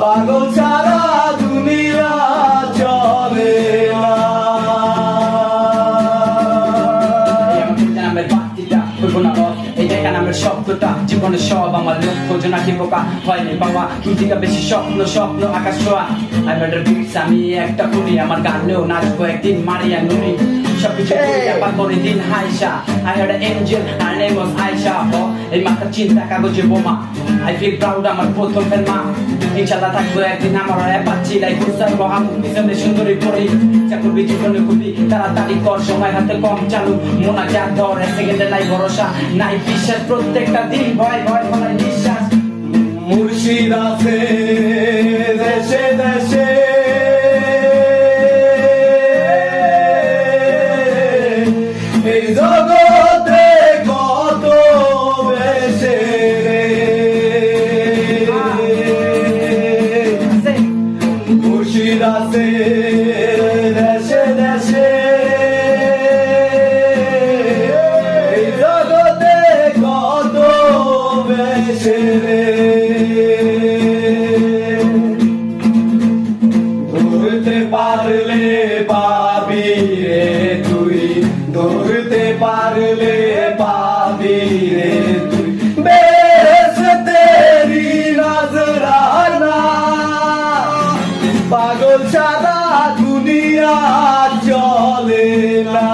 পাগল ছাড়া দুনিয়া চলে না। নামের বাতিটা করবো না অফ, এই দেখা নামের শব্দটা জীবনে সব আমার লক্ষ্য জোনাকি বোকা হয়নি পাওয়া তুই থেকে বেশি স্বপ্ন স্বপ্ন আকাশ ছোঁয়া। আমি একটা পুনি আমার গানেও নাচবো একদিন মারিয়া নুনি সবকিছু ব্যাপার করে দিন হাইসা I had an angel, her name was Aisha এই মাথার চিন্তা কাগজে বোমা I feel proud আমার প্রথম ফের মা ইনশাল্লাহ থাকবো একদিন আমার পাচ্ছি লাইফ উৎসাহ আমুক পিছনে সুন্দরী পড়ি চাকরি জীবনে খুবই তাড়াতাড়ি কর সময় হাতে কম চালু মোনা যা ধর সেকেন্ডে নাই ভরসা নাই বিশ্বাস প্রত্যেকটা দিন ভয় ভয় ভয় বিশ্বাস। মুর্শিদ আছে দেশে দেশে এই জগতে কত বেশে মুর্শিদ আছে দেশে দেশে এই জগতে কত বেশে ধরতে পারলে পাবি রে তুই ধরতে পারলে পাবি রে তুই বেহেশতেরি নজরানা পাগল ছাড়া দুনিয়া চলে না।